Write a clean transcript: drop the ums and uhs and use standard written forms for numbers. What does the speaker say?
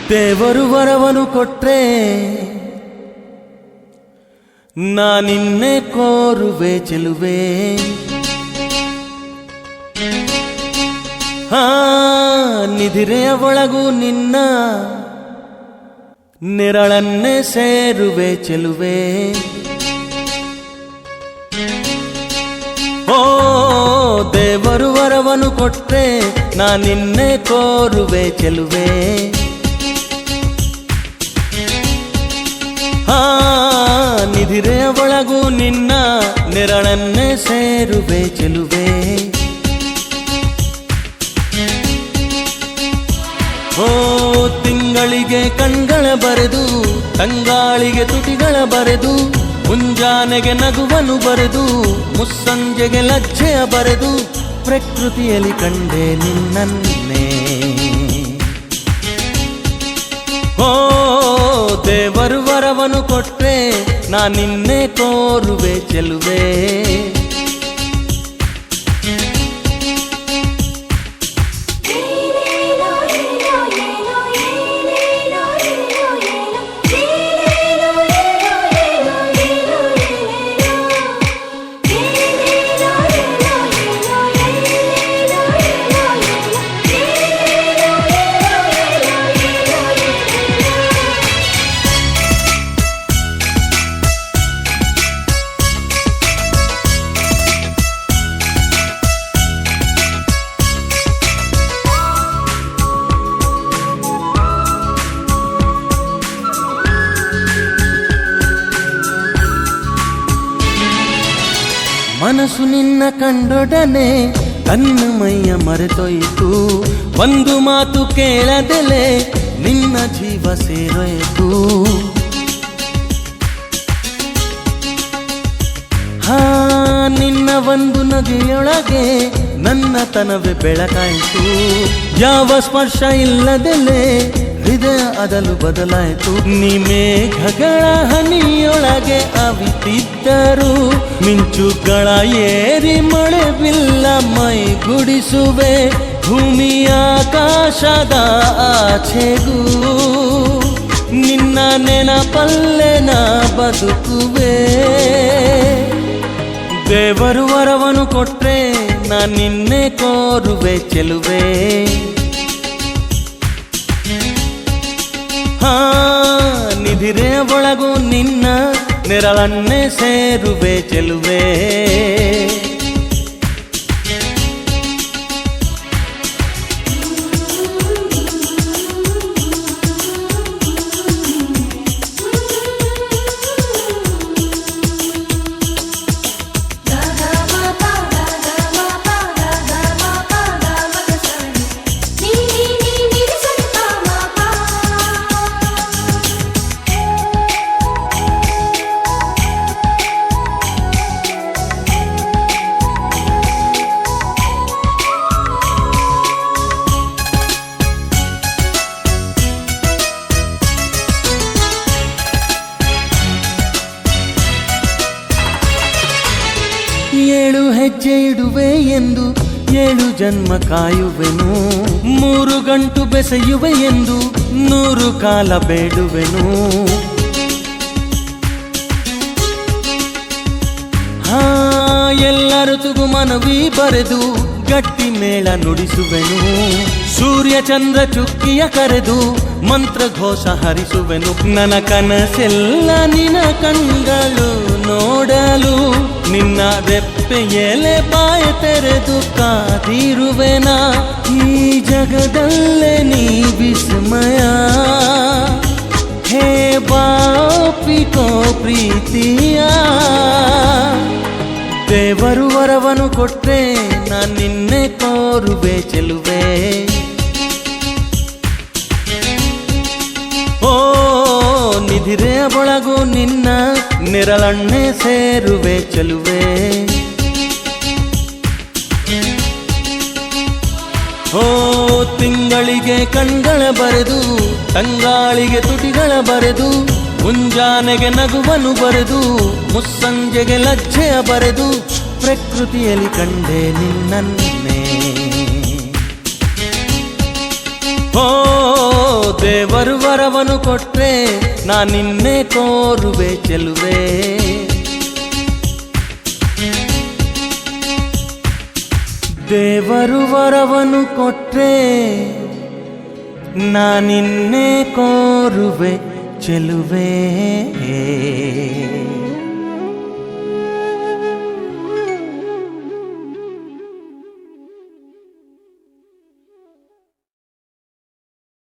ದೇವರು ವರವನು ಕೊಟ್ರೆ ನಾನಿನ್ನೆ ಕೋರುವೆ ಚೆಲುವೆ. ನಿಧಿರೆಯ ಒಳಗೂ ನಿನ್ನ ನೆರಳನ್ನೇ ಸೇರುವೆ ಚೆಲುವೆ. ಓ ದೇವರು ವರವನು ಕೊಟ್ರೆ ನಾನಿನ್ನೆ ಕೋರುವೆ ಚೆಲುವೆ. ನಿಧಿರೆಯ ಒಳಗೂ ನಿನ್ನ ನೆರಳನ್ನೇ ಸೇರುವೆ ಚೆಲುವೆ. ಓ ತಿಂಗಳಿಗೆ ಕಣ್ಗಳ ಬರೆದು, ತಂಗಾಳಿಗೆ ತುಟಿಗಳ ಬರೆದು, ಮುಂಜಾನೆಗೆ ನಗುವನು ಬರೆದು, ಮುಸ್ಸಂಜೆಗೆ ಲಜ್ಜೆಯ ಬರೆದು, ಪ್ರಕೃತಿಯಲ್ಲಿ ಕಂಡೆ ನಿನ್ನನ್ನೇ. ಓ ದೇವರು ವರವನು ಕೊಟ್ರೆ ನಾನಿನ್ನೆ ಕೋರುವೆ ಚೆಲುವೆ. ಮನಸ್ಸು ನಿನ್ನ ಕಂಡೊಡನೆ ತನ್ನ ಮೈಯ ಮರೆತೊಯ್ತು, ಒಂದು ಮಾತು ಕೇಳದೆಲೆ ನಿನ್ನ ಜೀವ ಸೇರೊಯ್ತು. ನಿನ್ನ ಒಂದು ನಗೆಯೊಳಗೆ ನನ್ನ ತನವೇ ಬೆಳಕಾಯಿತು, ಯಾವ ಸ್ಪರ್ಶ ಇಲ್ಲದೆಲೆ ಹೃದಯ ಅದಲು ಬದಲಾಯಿತು. ಮೇಘಗಳ ಹನಿಯೊಳಗೆ ಅವಿತಿದ್ದರು, ಮಿಂಚುಗಳ ಏರಿ ಮಳೆ ಬಿಲ್ಲ ಮೈಗುಡಿಸುವೆ. ಭೂಮಿಯ ಆಕಾಶದ ಆಚೆಗೂ ನಿನ್ನ ನೆನಪಲ್ಲೇ ನಾ ಬದುಕುವೆ. ದೇವರು ವರವನು ಕೊಟ್ರೆ ನಾನಿನ್ನೆ ಕೋರುವೆ ಚೆಲುವೆ. ನಿಧಿರೆಯ ಒಳಗೂ ನಿನ್ನ ನೆರಳನ್ನೇ ಸೇರುವೆ ಚೆಲುವೆ. ಏಳು ಹೆಜ್ಜೆ ಇಡುವೆ ಎಂದು 7 ಜನ್ಮ ಕಾಯುವೆನು, 3 ಗಂಟು ಬೆಸೆಯುವೆ ಎಂದು 100 ಕಾಲ ಬೇಡುವೆನು. ಎಲ್ಲ ಋತುಗೂ ಮನವಿ ಬರೆದು ಗಟ್ಟಿ ಮೇಳ ನುಡಿಸುವೆನು. ಸೂರ್ಯ ಚಂದ್ರ ಚುಕ್ಕಿಯ ಕರೆದು ಮಂತ್ರ ಘೋಷ ಹರಿಸುವೆನು. ನನ್ನ ಕನಸೆಲ್ಲ ನಿನ್ನ ಕಣ್ಗಳು ನೋಡಲು, ನಿನ್ನ ರೆಪ್ಪೆ ಎಲೆ ಬಾಯ ತೆರೆದು ಕಾದಿರುವೆನ. ಈ ಜಗದಲ್ಲೇ ನೀ ವಿಸ್ಮಯ, ಹೇ ಬಾಪಿಕೋ ಪ್ರೀತಿಯ. ದೇವರು ವರವನು ಕೊಟ್ರೆ ನಾನಿನ್ನೆ ಕೋರುವೆ ಚೆಲುವೆ. ಓ ನಿಧಿರೆಯ ಒಳಗೂ ನಿನ್ನ ನೆರಳನ್ನೇ ಸೇರುವೆ ಚೆಲುವೆ. ಓ ತಿಂಗಳಿಗೆ ಕಣ್ಗಳ ಬರೆದು, ತಂಗಾಳಿಗೆ ತುಟಿಗಳ ಬರೆದು, ಮುಂಜಾನೆಗೆ ನಗುವನು ಬರೆದು, ಮುಸ್ಸಂಜೆಗೆ ಲಜ್ಜೆಯ ಬರೆದು, ಪ್ರಕೃತಿಯಲ್ಲಿ ಕಂಡೆ ನಿನ್ನನ್ನೇ. ಹೋ ದೇವರು ವರವನು ಕೊಟ್ರೆ ನಾ ನಿನ್ನೆ ಕೋರುವೆ ಚೆಲುವೆ. ದೇವರು ವರವನು ಕೊಟ್ರೆ ನಾ ನಿನ್ನೆ ಕೋರುವೆ ಚೆಲುವೆ.